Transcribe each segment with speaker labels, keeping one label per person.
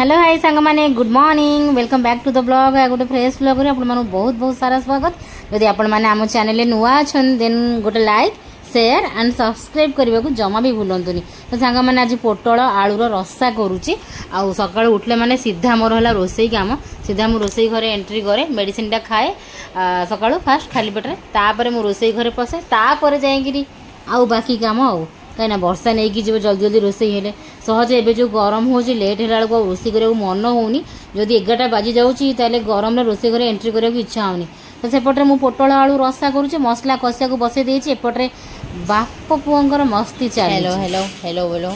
Speaker 1: Hello hi सांग माने good morning welcome back to the blog गोटे फ्रेश ब्लॉग रे आपण मानु बहुत बहुत सारा स्वागत। यदि आपण माने आम चैनल नुआ अछन देन गोटे लाइक शेयर एंड सब्सक्राइब करबा को जमा भी भूलंतुनी। तो सांग माने आज पोटल आलूर रस्सा करूची आ सकाळ उठले माने सीधा मोर हला रोसई काम सीधा मु रोसई घरे एंट्री करे मेडिसिन टा खाए सकाळ फास्ट खाली पेटरे तापर मु रोसई घरे पसे तापर जाईगिरी आउ बाकी काम आउ कहीं वर्षा नहीं कि जल्दी जल्दी रोसई हेले सहज एवं जो गरम हो लेट है रोसई करा मन होनी जदि 11टा बाजी जाऊँगी गरम रोसई घर एंट्री करा इच्छा होनी। तो सेपटे मु पोटल आलू रस्सा करुचे मसला कषिया को बसई देछि एपटे बाप पुअंकर मस्ती चल। Hello hello hello hello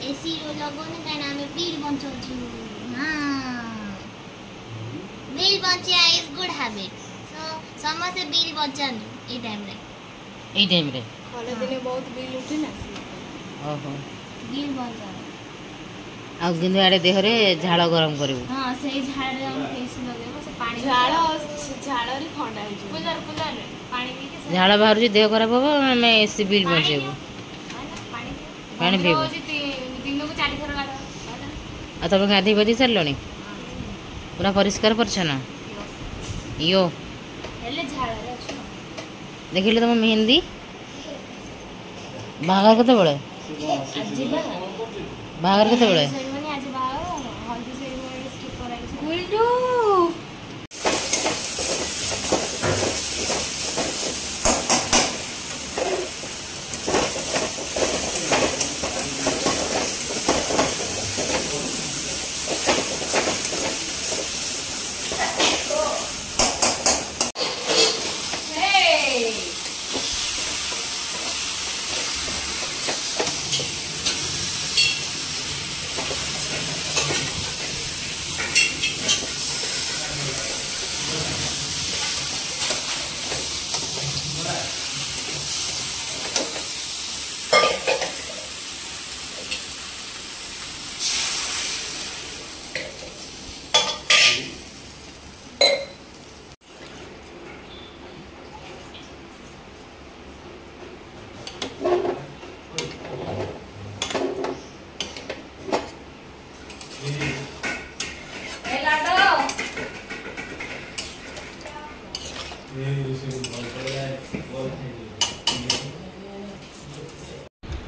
Speaker 2: AC लगोने कहीं आम बिल बचाऊ बिल बचा इज गुड हैबिट सो समस्त बिल बचानु ए टाइम रे खले दिने बहुत बिल उठी ना ओहो बिल बचा
Speaker 1: आ किंतु आड़े देह रे झाळ गरम करिवो
Speaker 2: हां से झाळ रे हम एसी लगेबो से पानी झाळ रे ठंडा हो कूलर रे पानी पी के
Speaker 1: झाळ बाहर जे देह खराब हो मैं एसी बिल बचेबो पानी पीबो आ तुम गाधी बधी सारे पूरा परिष्कार परिच्छन यो देखिले तुम मेहंदी बाहर केते बेले बाहर केते बेले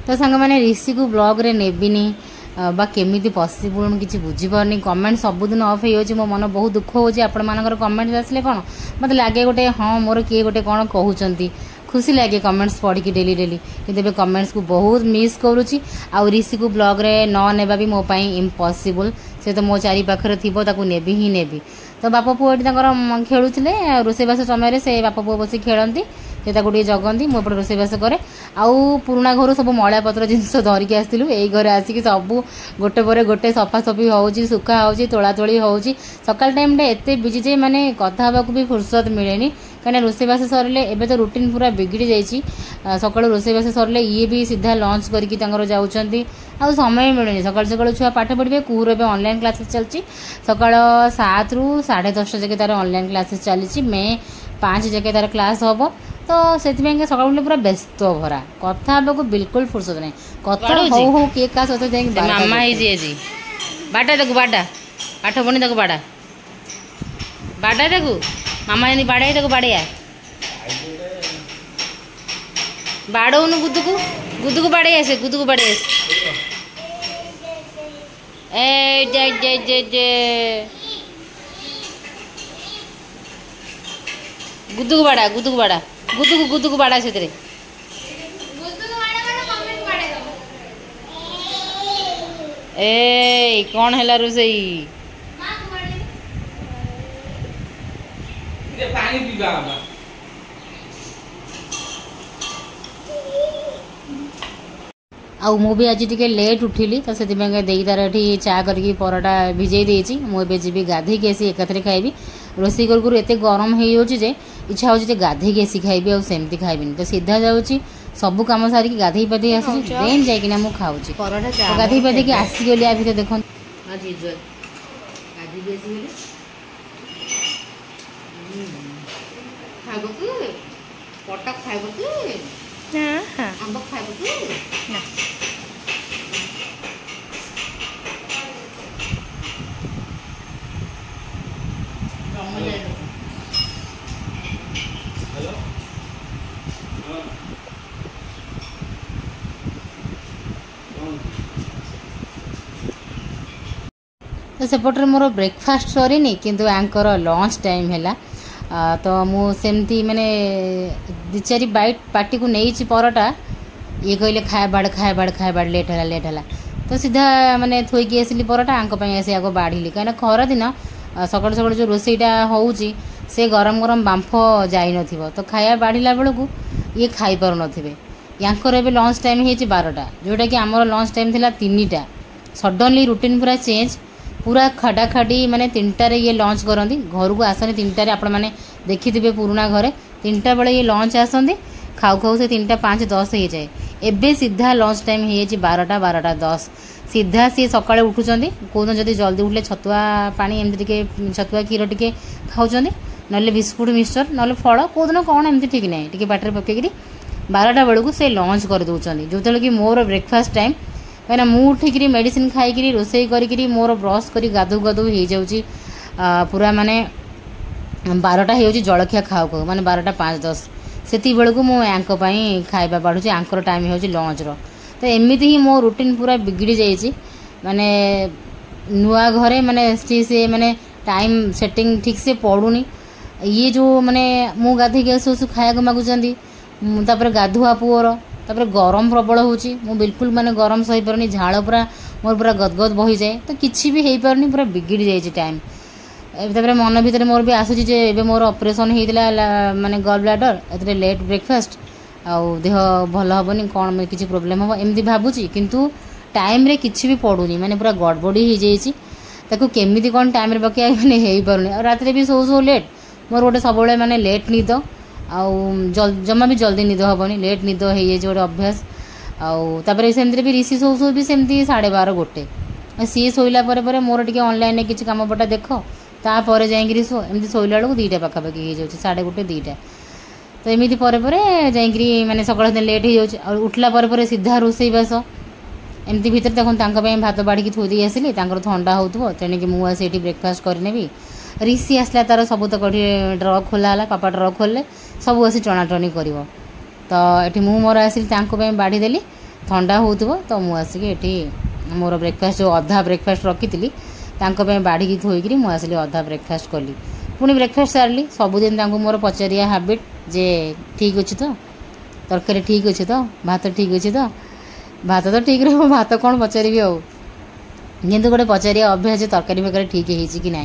Speaker 1: तो सांग मैंने ऋषि को ब्लॉग रे नेबिनी बा केमिति पॉसिबल किसी बुझीपारनी कमेंट सबुदिन ऑफ हो मो मन बहुत दुख हो आपर कमेंट आसले कौन मत लगे गोटे हाँ मोर किए गोटे कौन कहते खुशी लगे कमेंट्स पढ़ की डेली डेली कि कमेंट्स को बहुत मिस करुँची आ ऋषि को ब्लॉग रे न नेबा भी मो पाई इम्पॉसिबल से तो मो चारि पाखरे थिबो ताकू नेबी ही नेबी। तो बाप पुओ ये खेलुले रोसईबास समय से बाप पुओ बस खेलती से जगती मुझे रोसईबास करे आउ पुराणा घर सब मयला पत्र जिनस धरिकी आसलु यही घर आसिक सब गोटे पर गोटे सफासफी होची सुखा होची तोला तोली होची सकाल टाइम रे एते बिजी जे माने कथा हबा को भी फुर्सत मिलेनी कहीं रोसईबास सरले एबे तो रूटीन पूरा बिगड़ी जाइए सकाल रोसईबास सरले ये भी सीधा लंच करके जाऊँगी आ समय मिलूनी सकाल सकाल छुआ पाठ पढ़े कुहूर ए ऑनलाइन क्लासेस चलती सकाल 7 रू 10:30 जगह तार ऑनलाइन क्लासेस चली मे 5 जगह तार क्लास हम तो से सकाल पूरा व्यस्त भरा कथा हाँ को बिल्कुल फुर्सत नहीं कथा हो हो किए क्या सहित मामा बाटा देखो बाटा पाठ पढ़ी देखो बाड़ा बाड़ा देखो मामा जी बाड़ा देखो बाड़िया बाड़ौन गुदू को बाड़े आसे गुदू को बाड़े आसे ए जे जे जे जे गुदू को बाड़ा गुदू को बाड़ा से तेरे ए कौन है रोसई पानी पीवा आउ भी आज टे लेट उठिली तो से तार ये चा करके परोटा भिजे देती मुझे जी गाधे आसी एकाथरे खाइबी रोसई करू एत गरम हो इच्छा हो गाधे आसी खाइबी आ सेमती खाइबिनी तो सीधा जाऊँगी सब कम सारिकी गाधे पाधे आसूँ देन जाइना मुझे खाऊँ गाधे पाधे आसीगली आ भर देख गाधी भी आसी खाइब कि पटा खाइब कि आंब खाइब कि तो सेपटे मोर ब्रेकफास्ट सरीनी किंतु आंकर लंच टाइम है तो मुझे माने 2-4 बाइट पार्टी को नहीं परोटा ये कहले खाए बाड़ लेट है तो सीधा माने थोईकी आसली परोटा आंक आसी आगे बाढ़ी कहीं खरा दिन सकाल सकाल जो रोसईटा होउची से गरम गरम बांफ जाई नथिबो तो खाया बाढ़ला बेलू ये खाई पार नथिबे यांकर एबे लंच टाइम है 12टा जोटा कि आमर लंच टाइम थिला 3टा सडनली रूटीन पूरा चेंज पूरा खड़ा खाड़ी माने 3टारे ये लंच करती घर को आसनी 3टारे आपण मैंने देखिथे पुराना घरे 3टा बेले ये लंच आसती खाऊ खाऊ से 3टा 5-10 हो जाए एबे सीधा लंच टाइम है 12टा 10 सीधा सी सकाळे उठुचंदी कोन जदी जल्दी उठले छतुआ पानी एमती टिके छतुआ क्षीर टिके खाउचंदी नले बिस्कुट मिक्सचर नले फल कोन कौन एमती ठीक नहीं टिके बाटर पकेकरी 12टा बेलू से लंच कर दउचंदी जोतले कि मोर ब्रेकफास्ट टाइम कहीं मु उठिकी मेडिसिन खाई रोसई करी मोर ब्रश करी गाधु गाधु हो जाऊँगी पूरा माने 12टा हो जलखिया खाऊ खाऊ माने 12टा 5-10 से बेलू मुझे खाଇବା बाढ़ुची आंकर टाइम हो लंच रो तो एमती ही मो रूटीन पूरा बिगड़ी जाइए माने नुआ घरे माने से माने टाइम सेटिंग ठीक से पड़ूनी ये जो माने मु गाधे आसु खाया मागुंट गाधुआ पुअर तापर गरम प्रबल होची मु बिल्कुल माने गरम सही परनी झाड़ पूरा मोर पूरा गदगद बही जाए तो किसी भी हो पारनी पूरा बिगड़ी जाए टाइम तापर मन भीतर मोर भी आसूची जे एबे मोर ऑपरेशन होइतिला माने गॉल ब्लैडर एतरे लेट ब्रेकफास्ट आउ देह भल हेनी कौन किसी प्रोब्लेम हम एमती भावुची किंतु टाइम रे किसी भी पड़ूनी माने पूरा गड़बड़ी हो जाइए ताको केमिति कौन टाइम रे पके माने हेई पारुनी और रात रे भी सो लेट मोर गोटे सब माने लेट निद आउ जमा भी जल्दी निद हेनी लेट निद हो गोटे अभ्यास आउे सेमती भी ऋषि सो भी सेमती 12:30-1 सी शोला मोर टे ऑनलाइन किसी कम पटा देख तापर जाइए शो एमती शोला बेलू 2टा पाखापाखि हो जाए 1:30-2टा तो एमती जाइए मैंने सकाल लेट हो जाए उठला सीधा रोसई बास एमती भर देखो भात बाढ़ी थोदी आसली ठंडा हो तेणुक मुझे ब्रेकफास्ट करनेबी ऋषि आसला तार सब तक ड्र खोला पापा ड्र खोलले सब आसी टणाटणी कर तो ये मोर आसिल बाढ़ी देली ठंडा हो तो मुझे मोर ब्रेकफास्ट जो अधा ब्रेकफास्ट रखी बाढ़ी थोईकी मुझे अधा ब्रेकफास्ट कली पुणी ब्रेकफास्ट सारली सबुदिन मोर पचारिया हाबिट जे ठीक अच्छे तो तरकारी ठीक अच्छे तो भात ठीक अच्छे तो भात तो ठीक रहा भात कौन पचारि किंतु गोटे पचारिया अभ्यास तरकारी फरकारी ठीक है ना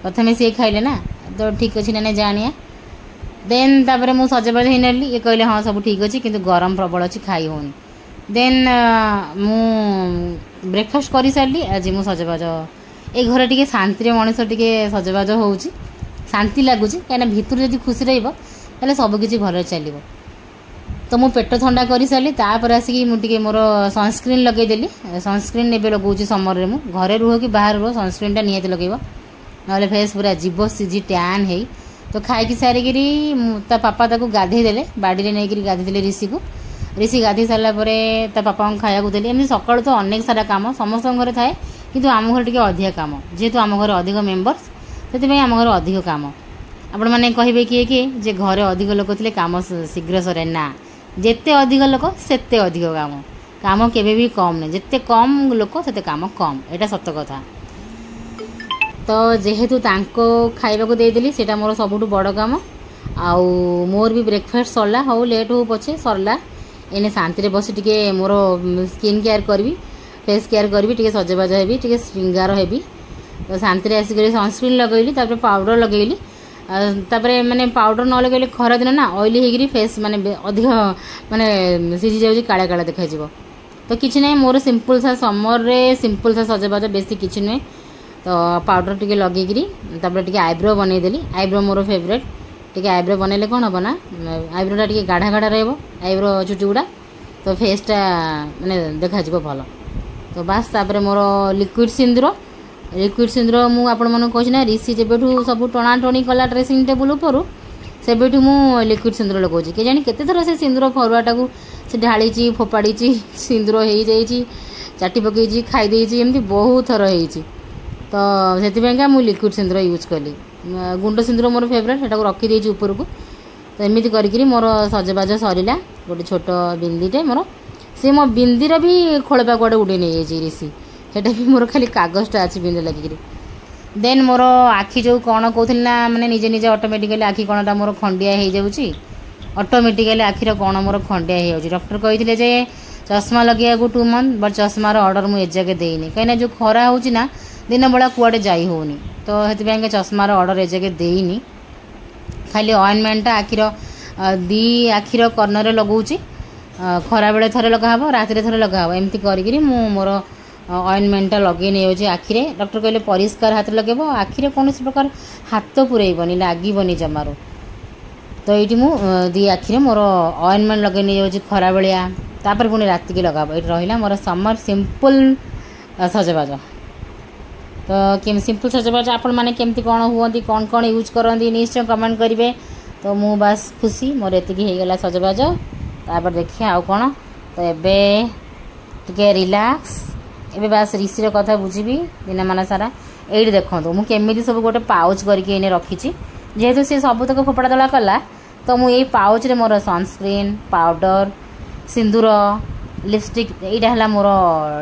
Speaker 1: प्रथम सी खाइले ना तो ठीक अच्छे ना जानिया देन तापर मु सजबाज हो नेली ये कहले हाँ सब ठीक अच्छे किंतु गरम प्रबल अच्छी खाई होनी देन मु ब्रेकफास्ट कर सारी आज मु सजबाज ए घर टी शांति मनीष टी सजबाज हो शांति लगुच कहीं भितर जब खुशी रही सबकि भल चलो तो मु पेट ठंडा कर सारी तापर आसिक मुझे मोर सनस्क्रीन लगेदेली सनस्क्रीन एवं लगौची समर में घरे रुह कि बाहर रुह सनस्क्रीन टा निहाती लगेब ना फेस पूरा जीव सीझी टैन है तो खाई सारिकी ता पापा ताको गाधे देले बाड़ी में नहीं गाधे ऋषि को ऋषि गाधे सारापर ता पापा को खाया देली एमती सकाल तो अनेक सारा काम समस्त घर थाए कि आम घर टे अधिक कम जेहेतु आम घर अधिक मेम्बर्स से आम घर अधिक कम आपण मैंने कहे किए कि जे घरे अधिक लोक थे कम शीघ्र सरे ना जिते अधिक लोक सेते अधिक काम काम केबे भी कम नहीं जिते कम लोक सेते काम कम एटा सत्य कथा तो जेहेतु तांको खाइबा को देदेली सेटा मोर सबुठु बड़ काम आउ मोर भी ब्रेकफास्ट सरला हो लेट हो पछे सरला एने शांति रे बसी टिके मोर स्किन केयर करबी फेस केयर करबी टिके सजबाज हेबी टिके श्रृंगार हेबी तो शांति रे आसी सनस्क्रीन लगेली तापर पाउडर लगेली तापर माने पाउडर न लगेले खरा दिन ना ऑयली हेगिरी फेस माने अधिक माने सिझी जाउची काला काला देखा जिवो तो किछि नै मोर सिंपल सा समर रे सिंपल सा सजबाज बेसी किछि नै तो पाउडर टिके लगेगिरी तापर टिके आईब्रो बनै देली आईब्रो मोर फेवरेट टिके आईब्रो बनैले कोन हबो ना आईब्रोटा टिके गाढ़ा गाढ़ा रहबो आईब्रो चुटी गुडा तो फेसटा माने देखा जिवो भलो तो बास तापर मोर लिक्विड सिंदूर लिक्विड सिंदूर मु आपण मन कहछि ना ऋषि जेबेठू सब टणा टणी कला ड्रेसिंग टेबल ऊपर सेबेठू मु लिक्विड सिंदूर लगौछि के जानी केते थर से सिंदूर फरुआटा को से ढाळीची फोपाड़ीची सिंदूर हो जाइछि चाटी पकईची खाई देइछि एमती बहुत थर होइछि तो से मु लिक्विड सिंदूर यूज कली गुंड सिंदूर मोर फेवरेट सेटा को रखी देइछि ऊपर को तो एमती करी मोर सजबाज सरिला गोटे छोट बिंदीटे मोर से मो बिंदीर भी खोलपा कुआडे उड़े नहीं जाइछि ऋषि सेटा भी मोर खाली कागजटा अच्छी बिंदी लगिक देन मोर आखि जो कौन कहूल ना मैंने निजे निजे ऑटोमेटिकली आखि कणटा मोर खंडिया हो जाऊँगी ऑटोमेटिकली आखिर कौन मोर खंडिया हो जाऊँगी डॉक्टर कहते जे चश्मा लगे 2 मंथ बट चश्मार ऑर्डर मुझे एजाके देनी कहीं जो खरा हो दिन बेला कुआडे जाई होनी तो से चश्मार ऑर्डर एजाके देनी खाली ऑइंटमेंट आखिर दी आखिर कर्नर लगौची खरा बेले थरे लगाब रात थरे लगाब एमती करी मोर ऑइंटमेंट लगे नहीं आखिरे डॉक्टर कहले परिष्कार हाथ लगे आखिरे कौन प्रकार हाथ पुरेबनी लगनी जमारू तो ये दी आखिरे मोर ऑइंटमेंट लगे नहीं जाऊँगी खरा बेलिया तापर पुणी रात की लगाब ये रहा मोर समर सिंपल सजबाज तो सिंपल सजबाज आपण मैंने केमती कौन हुआ कौन कौन यूज करती निश्चय कमेंट करेंगे तो मु बास खुशी मोर एतिकी होगला सजबाज तापर देखिए आउ कौन तो एबे टिके रिलैक्स एबे बास ऋषिर कथा बुझी दिन मान सारा ये देखो मुझे सब गोटे पाउच करके रखी जेहेतु सी सबुतक फोपड़ा दला कला तो मुझे पाउच रे more sunscreen powder sindoor lipstick यहाँ more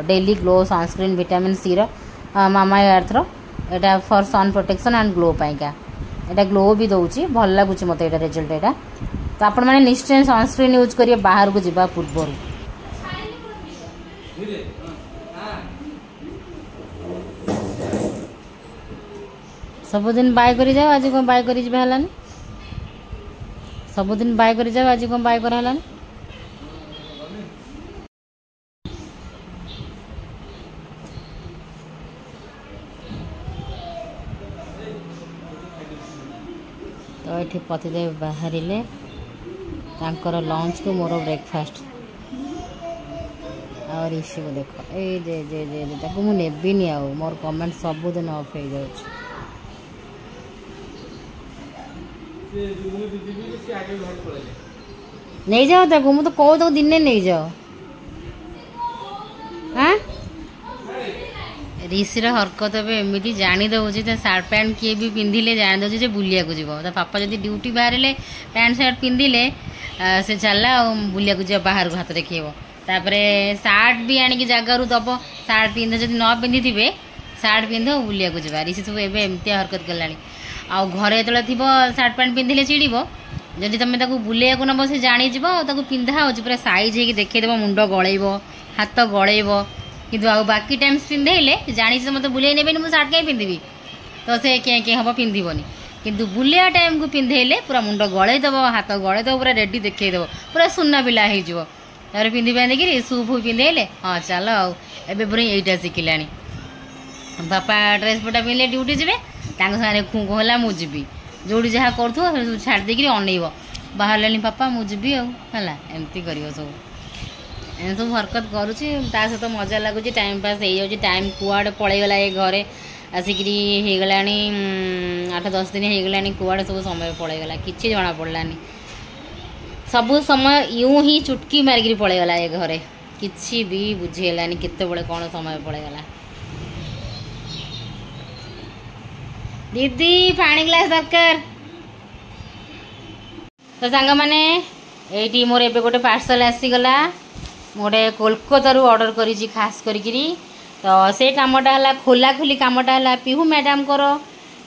Speaker 1: daily glow sunscreen vitamin C Mamaearth एटा for sun protection and glow पाइका एटा ग्लो भी दौची भल लगुच मत एटा रिजल्ट एटा तो आपण मैंने निश्चय सनस्क्रीन यूज करिए बाहर को जीवा पूर्व सबुदिन बाय करी जाओ आज कौन बाय करी हलानी सबुदिन बाय करी जाओ आज कौन बाय कर हलानी तो ये पतिदेव बाहर लंच को मोर ब्रेकफास्ट और ऋषि को देख ए जे जे जे मुझे नेबिनी आ मोर कमेंट सबुदिन ऑफ हो जाए नहीं जाओ तक मुझे तो कौ तो दिन नहीं जाओ हाँ ऋषिर हरकत एमती जानीदे सार्ट पैंट किए भी पिंधिले जानीदे बुलिया को जीव पापा जब ड्यूटी बाहर पैंट सार्ट पिंधिले से चलला बुलिया को जीव बाहर को हाथ देखिए तापर सार्ट भी आणिक जगार दब सार्ट पिंध जब न पिंधि थे सार्ट पिंध बुलिया को जीवा ऋषि सब एमती हरकत कला आउ घरे जो थी सार्ट पैंट पिंधिले चिड़ब जदि तुम बुलिया को नब से जानीज पिंधा हो पूरा साइज हो देखदेव मुंड गलैब हाथ गलैब कि बाकी टाइम्स पिंधेले जानी मत बुले ने मुझे सार्ट कहीं पिंधि तो से क्या हम पिंधबनी किंतु बुलिया टाइम को पिंधेले पूरा मुंड गलैदेव हाथ गलैदेव पूरा रेडी देखदेव पूरा सुना पिला हो पिंधि बांधिकी सू फू पिंधेले हाँ चल आबे पूरा यहीटा शिखिला बापा ड्रेस पटा पिंधले ड्यूटी जी सारे खुँ कहला मुझी जो जहाँ कर छाड़ देकर अनइब बाहर पापा मुझी है एमती कर सब एम सब हरकत करुच्ची सहित मजा लगुच टाइम पास हो जाए टाइम कुआड़े पलैगला ये घरे आसिकी होगला 8-10 दिन होगला कुआड़े सब समय पलैगला किसी जना पड़लानी सब समय यूं ही चुटकी मारिकी पलैगला ये घरे किसी भी बुझीगलानी केतबेले कौन समय पलैगला दीदी पानी ग्लास दरकार तो सांग मैंने ये मोर एबे गोटे पार्सल आसीगला गोटे कोलकाता ऑर्डर करी खास करी तो से कामटा है खोला खोली कामटा है पिहू मैडम कर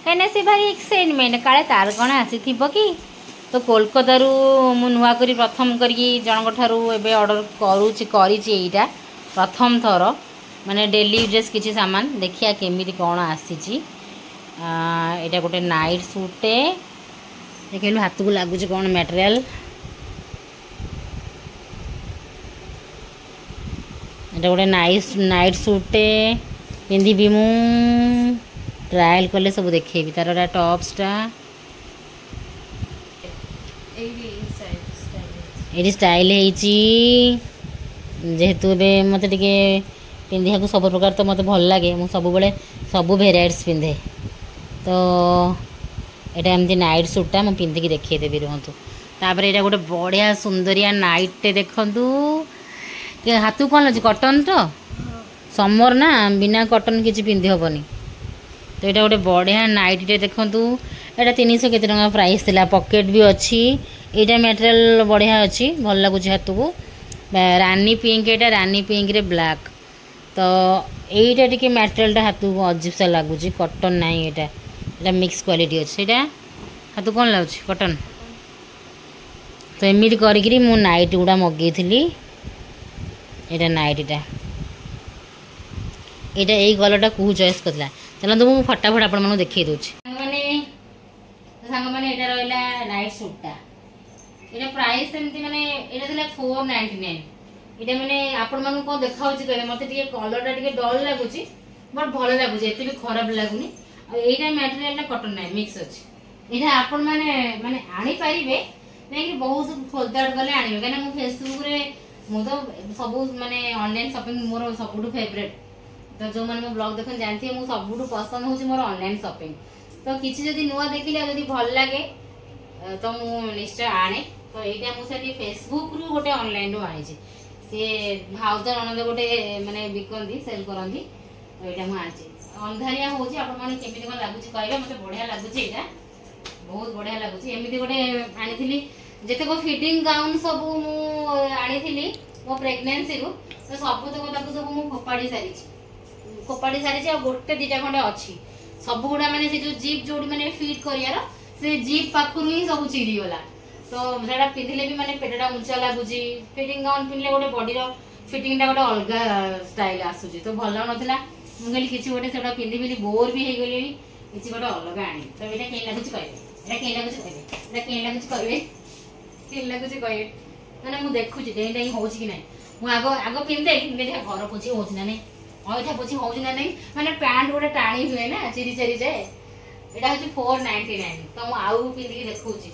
Speaker 1: कहीं से भारी एक्साइटमेंट काले तार कौन आसी कि तो कोलकाता मु नुआ करी प्रथम करी जनक ठारू एबे ऑर्डर करूटा प्रथम थर माने डेली यूजेस किसी सामान देखिया केमी कौन आसी यहाँ गोटे नाइट सूटे देखिए हाथ को लगुच कौन मटेरियल এটা गोटे नाइट सूटे पिंधि मु ट्रायल कले सब देखेबी तार टॉप्सटा ये स्टाइल जेहेतु ए मत पिंधा सब प्रकार तो मत भल लगे मुझे सब सबू भेराइट्स पिंधे तो एटा एमती नाइट सूटा मुझे पिंधिकी देखीदेवी रुहतु तापर यहाँ गोटे बढ़िया सुंदरिया नाइटे देखु हाथ को कौन लगे कटन तो समर ना बिना कटन किसी पिंधि हेनी तो यहाँ गोटे बढ़िया नाइटे देखु यहाँ 300 केते टंका प्राइस थिला पॉकेट भी अच्छी यहाँ मटेरियल बढ़िया अच्छी भल लगुच हाथ को रानी पिंक यहाँ रानी पिंक रे ब्लैक तो यहीटा टी मटेरियल हाथ को अजीब सा लगुच कटन ना यहाँ मिक्स क्वालिटी अच्छे यहाँ हाथ कौन लगुच कटन तो एमती करी मु नाइट गुड़ा मगेली यहाँ नाइटा यहाँ यही कलरटा कौ चॉइस करला चलते मुझे फटाफट आपको देखी दूँ सांग मैंने यहाँ रहा नाइट सूटा ये प्राइस एमती मैंने यहाँ थी 499 ये मैंने आपण मानू कौन देखा कहे मत कलरटा टे डल लगुच बट भल लगुच एत भी खराब लगुनि यहाँ मटेरियल कटन ना मिक्स अच्छे यहाँ आपण मैंने माने आनी पारिबे नहीं बहुत खोलताड़ कले आने कहीं फेसबुक रे मु तो सब माने ऑनलाइन शॉपिंग मोर सबुठ फेवरेट तो जो मैंने मो ब्लॉग देखते जानते हैं मुझे सबुठ पसंद हूँ मोर ऑनलाइन शॉपिंग तो किसी जदि नुआ देखिले जदि भल लगे तो मु निश्चय आने तो यहाँ मुझे फेसबुक रु गोटे ऑनलाइन रु आनी सी भाउज ननद गोटे माने बिकती सेल करती तो यहाँ मुझे अंधारिया हूँ आपमि कौन लगुच कहे मत बढ़िया लगुच यहाँ बहुत बढ़िया लगुच एमती गोटे आनी जिते को फिटिंग गाउन सब मुझे मो प्रेगनेंसी रु तो सब तक सब मुझे फोपाड़ी सारी गोटे 2टा खंडे अच्छी सब गुड़ा माने से जो जीप जोड़ी माने फिट करियार से जीप पाखुर ही सब चिरी गला तो सेटा पिंधिले भी माने पेटटा ऊंचा लागुची फिटिंग गाउन पिनले गोटे बॉडी रो फिटिंग टा गोटे अलग स्टाइल आसुची तो भल नथिला मु कहली किछि गोटे सेटा पिंधि बिली बोर भी हे गली किछि गोटे अलग आनी तो एटा के लागुची कहबे एटा के लागुची कहबे एटा के लागुची कहबे के लागुची कहबे माने मु देखुची डेटा ही होची कि नै मु आगो पिंधे घर पोछि होची ना नै अठा पोछि होची ना नै माने पैंट गोटे टाणी हुए ना चिरी चरी जाए एटा होची 499 तो मु आउ पिंधि देखुची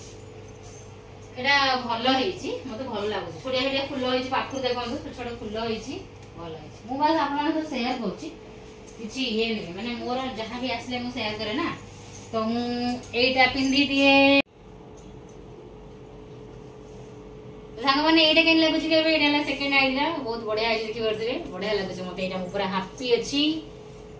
Speaker 1: एटा भल हेची मते भल लागुची छोडिया छोडिया फुल हेची पाखु देखंतु छोट छोट फुल हेची भल हेची मु बस आपन माने तो शेयर करची किछि ये नै माने मोर जहां भी आसले मु शेयर करे ना तो मु एटा पिंधि दिए सांग मैंने ये कहीं लगुच के सेकेंड आईला बहुत बढ़िया देखी पारे बढ़िया लगुच मत यहाँ पूरा हापी अच्छी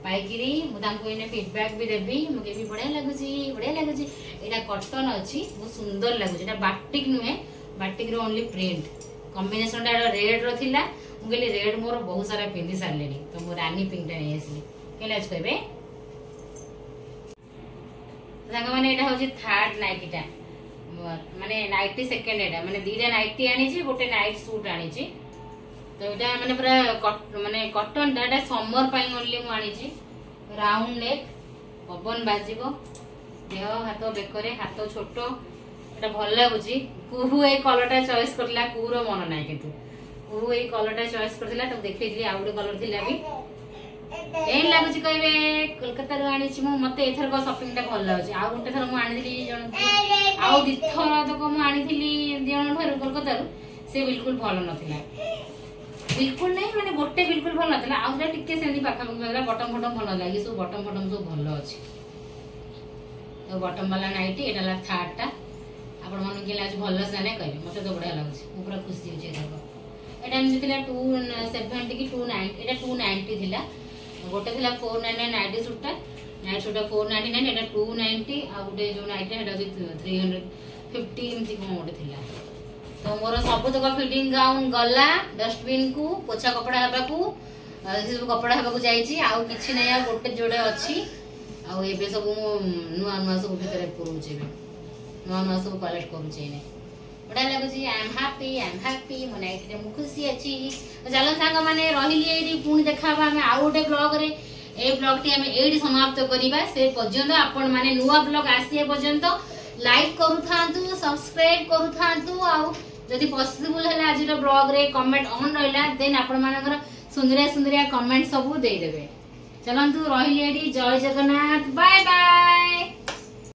Speaker 1: पाइकी मुझे फीडबैक भी देवी मुझे बढ़िया लगुच यहाँ कटन अच्छी बहुत सुंदर लगुच बाटिक नुहे batik only print combination red रा मुझे रेड मोर बहुत सारा पिंधि सारे तो मुझे रानी पिंकटा नहीं आसली कहले कहे सांग मैंने यहाँ हूँ थर्ड नाइटीटा माने नाइटी सेकेंड एटा माने 2टा नाइटी आनी गोटे नाइट सूट आनी तो यहाँ मैंने पूरा माने कटन डाटा समर पाई ओनली मु आनी राउंड नेक पवन बाजिबो देह हाथ बेकरे हाथ छोट एटा भल लगुच कुहू ए कलरटा चॉइस करला कुहूर मन ना किंतु कुहू ए कलरटा चॉइस करथिला तो देखैली आ गोटे कलर थिला भी एन लगुच कहे कोलकाता रू आनी मत एथर शॉपिंग टा भल लगुच आ गोटे थर मु आनी जन आउ दिथर तक मु आनी जन ठार कोलकाता से बिल्कुल भल नथिला बिल्कुल नहीं माने गोटे बिल्कुल भल नथिला आ गोटे टिके सेंदी पाखा पकला बटम फटम भल लागी सब बटम फटम सब भल अछि तो बटम वाला नाइटी एटा ला थर्ड टा आपण मन के लाज भल से नै कहबे मते तो बढ़िया लागुच मु पूरा खुशी होचे देखो एटा एमति थिला 270 की 290 एटा 290 थिला गोटे थिला 499 नाइटी सूटटा नाइट सूट 499 एटा 290 आ गोटे जो नाइट एटा 350 एमति को गोटे थिला तो मोर सब तक फिटिंग गाउन गला डस्टबिन को पोछा कपड़ा हबा को सब कपड़ा हबा को जाईची आउ किछि नै आ गोटे जोड़े अछि आउ एबे सब नुआ नुआ सब भीतर पुरुचे नुआ नुआ सब कलेक्ट करूचे नै बड़ा लगुची आई एम हैप्पी मन एटे मु खुशी अछि चलो सांग माने रहिली एडी पुणी देखाबा हमें आउ गोटे ब्लॉग रे ए ब्लॉग टी हमें एडी समाप्त करिबा से पर्यंत आपण माने नुआ ब्लॉग आसीए पर्यंत लाइक करू थांतु सब्सक्राइब करू थांतु आउ जदि पॉसिबल है आज ब्लॉग रे कमेंट ऑन रहिला देन आपण मानकर सुंदरिया सुंदरिया कमेंट सब दे देबे चलंतु रहिली एडी जय जगन्नाथ बाय बाय।